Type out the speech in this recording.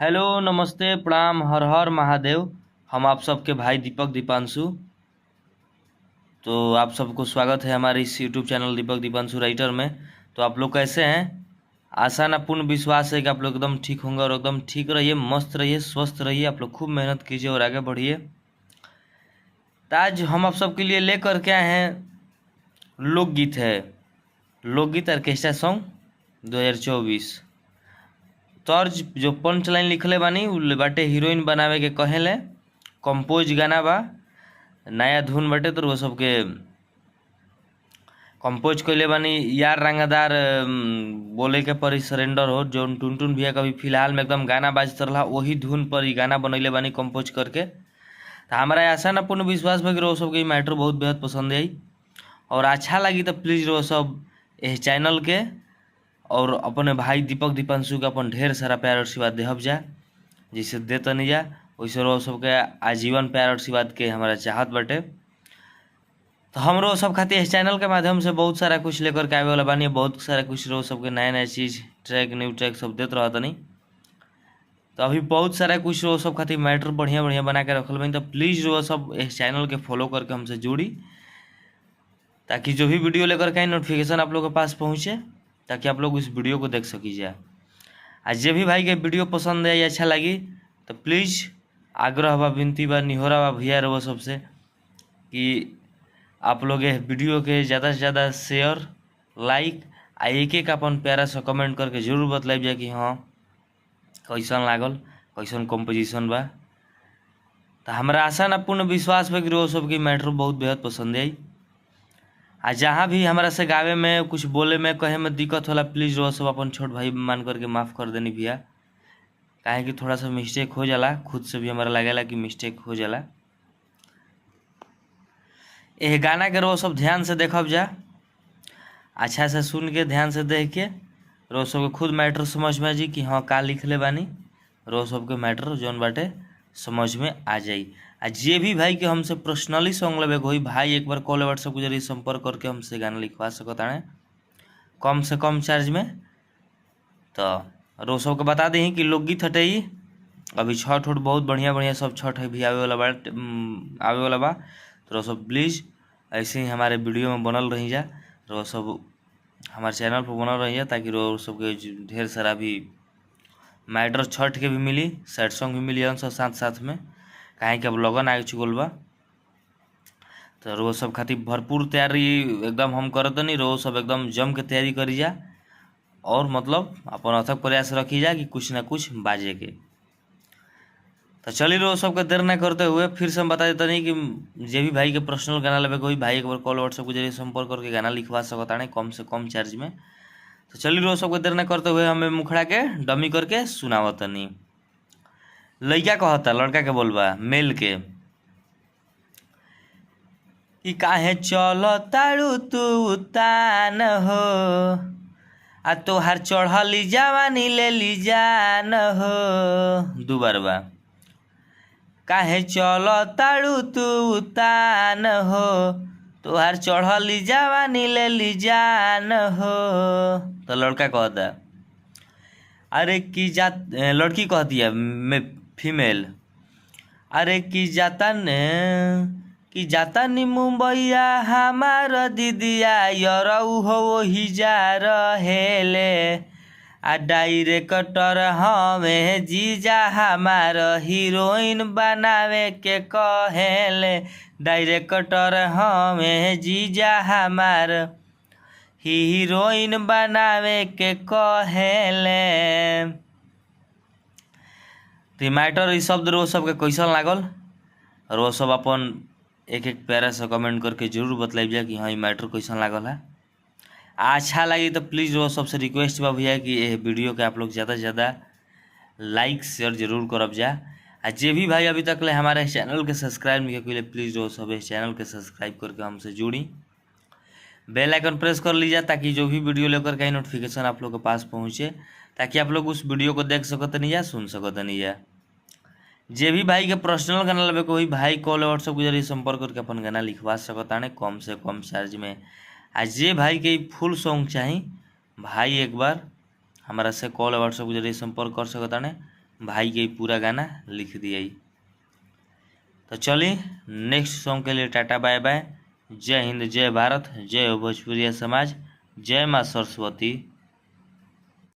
Hello, नमस्ते, प्रणाम, हर हर महादेव। हम आप सबके भाई दीपक दीपांशु। तो आप सबको स्वागत है हमारे इस यूट्यूब चैनल दीपक दीपांशु राइटर में। तो आप लोग कैसे हैं? आशा ना पूर्ण विश्वास है कि आप लोग एकदम ठीक होंगे और एकदम ठीक रहिए, मस्त रहिए, स्वस्थ रहिए। आप लोग खूब मेहनत कीजिए और आगे बढ़िए। तो आज हम आप सबके लिए लेकर के आए हैं लोकगीत है, लोकगीत ऑर्केस्ट्रा सॉन्ग 2024। तर्ज जो पंच लाइन लिखले बानी उ बाटे हीरोइन बनावे के कहेले। कंपोज गाना बा, नया धुन बाटे तो वो सबके कंपोज कइले बानी यार रंगदार। बोले के परी सरेंडर हो जो टुनटुन भैया कभी फिलहाल में एकदम गाना बाजत रहा वही धुन पर ही गाना बनैले बानी कंपोज करके। तो हमारा आशा ना पूर्ण विश्वास बा कि रो सबके मैटर बहुत बेहद पसंद आई और अच्छा लगी तो प्लीज़ रो सब इस चैनल के और अपने भाई दीपक दीपांशु के अपन ढेर सारा प्यार और आशीर्वाद देहब जा, जैसे देते नहीं जा वैसे रो सबके आजीवन प्यार और आशीर्वाद के हमारा चाहत बटे। तो हमरो सब खातिर इस चैनल के माध्यम से बहुत सारा कुछ लेकर के आवे वाला बानी, बहुत सारा कुछ रो सबके नया नया चीज़ ट्रैक न्यू ट्रैक सब देते रहता नहीं। तो अभी बहुत सारा कुछ रो सब खातिर मैटर बढ़िया बढ़िया बना के रखल बानी। तो प्लीज़ रो सब इस चैनल के फॉलो करके हमसे जुड़ी, ताकि जो भी वीडियो लेकर के आए नोटिफिकेशन आप लोग के पास पहुँचे, ताकि आप लोग इस वीडियो को देख सकीजिए। आज जे भी भाई के वीडियो पसंद है या अच्छा लगी तो प्लीज़ आग्रह बा, विनती बा, निहोरा बा भैया रहो सबसे कि आप लोग ये वीडियो के ज़्यादा से ज़्यादा शेयर, लाइक आ एक एक अपन प्यारा सा कमेंट करके जरूर बतलाइब जाए कि हाँ कैसन लागल, कैसन कंपोजिशन बा। तो हमारा आशा ना पूर्ण विश्वास बा कि रो सबके मैटर बहुत बेहद पसंद आई। आ जहाँ भी हमारा से गावे में कुछ बोले में कहे में दिक्कत होला प्लीज़ रो सब अपन छोट भाई मान करके माफ़ कर देनी भैया, काहे कि थोड़ा सा मिस्टेक हो जाला, खुद से भी हमारा लगेला कि मिस्टेक हो जाला। यह गाना के रो सब ध्यान से देखब जा, अच्छा से सुन के ध्यान से देख के रो सब के खुद मैटर समझ में आ जाई कि हाँ का लिखले बानी। रो सब के मैटर जौन बाटे समझ में आ जाई। आ जे भी भाई के हमसे पर्सनली सॉन्ग लेवे कोई भाई एक बार कॉल व्हाट्सएप के जरिए संपर्क करके हमसे गाना लिखवा सकता है कम से कम चार्ज में। तो रो सब के बता दी कि लोकगीत हटे ही अभी छठ उठ बहुत बढ़िया बढ़िया सब छठ भी आवे वाला बा आवे वाला बा। तो रो सब प्लीज़ ऐसे ही हमारे वीडियो में बनल रही जा, रो सब हमारे चैनल पर बनल रही जा, ताकि रो सबके ढेर सारा भी मैटर छठ के भी मिली, सैड सॉन्ग भी मिली सब साथ साथ में, काहे कि अब लगन आ चुकल बा। तो रो सब खातिर भरपूर तैयारी एकदम हम करत नहीं, रो सब एकदम जम के तैयारी करी जा और मतलब अपन अथक प्रयास रखी जा कि कुछ ना कुछ बाजे के। तो चलिए रो सबका देर ना करते हुए फिर से हम बता देते नहीं कि जे भी भाई के पर्सनल गाना लेवे कोई भाई एक बार कॉल व्हाट्सएप के जरिए संपर्क करके गाना लिखवा सकता है कम से कम चार्ज में। तो चलिए रो सबको देर ना करते हुए हमें मुखड़ा के डमी करके सुनावत नहीं। लड़का कहता लड़का के बोलबा मेल के कि काहे चलो तारू तू तान हो आ तोहार चढ़ली जवानी ले ली जान हो। दोबार बा काहे चलो तारू तू तान हो तोहार चढ़ली जवानी ले ली जान हो। तो लड़का कहता अरे की जात लड़की कहती है फीमेल, अरे की जाता ने कि जाता नी मुंबईया हमार दीदिया यरऊ हो वही जा रहेले आ डायरेक्टर हमें जीजा हमार हीरोइन बनावे के कहेले। डायरेक्टर हमें जीजा हमार हीरोइन बनावे के कहेले। तो मैटर इस शब्द रो सबके कैसन लागल रो सब अपन एक एक प्यारा सा कमेंट करके जरूर बतलाइब जाए कि हाँ ये मैटर कैसन लागल है। अच्छा लगी तो प्लीज़ वो सबसे रिक्वेस्ट बा भैया कि ये वीडियो के आप लोग ज़्यादा से ज़्यादा लाइक शेयर जरूर करब जा। आ जे भी भाई अभी तक ले हमारे चैनल के सब्सक्राइब नहीं किया प्लीज़ वो सब इस चैनल के सब्सक्राइब करके हमसे जुड़ी, बेल आइकन प्रेस कर लीजिए ताकि जो भी वीडियो लेकर के नोटिफिकेशन आप लोग के पास पहुँचे, ताकि आप लोग उस वीडियो को देख सकते नहीं या सुन सकते नहीं या। जे भी भाई के पर्सनल गाना लेवे कोई भाई कॉल व्हाट्सएप के जरिए संपर्क करके अपन गाना लिखवा सकता है कम से कम चार्ज में। आ जे भाई के फुल सॉन्ग चाहिए भाई एक बार हमारा से कॉल व्हाट्सएप के जरिए संपर्क कर सकता है, भाई के पूरा गाना लिख दिया। तो चलिए नेक्स्ट सॉन्ग के लिए टाटा बाय बाय। जय हिंद, जय भारत, जय हो भोजपुरिया समाज, जय माँ सरस्वती।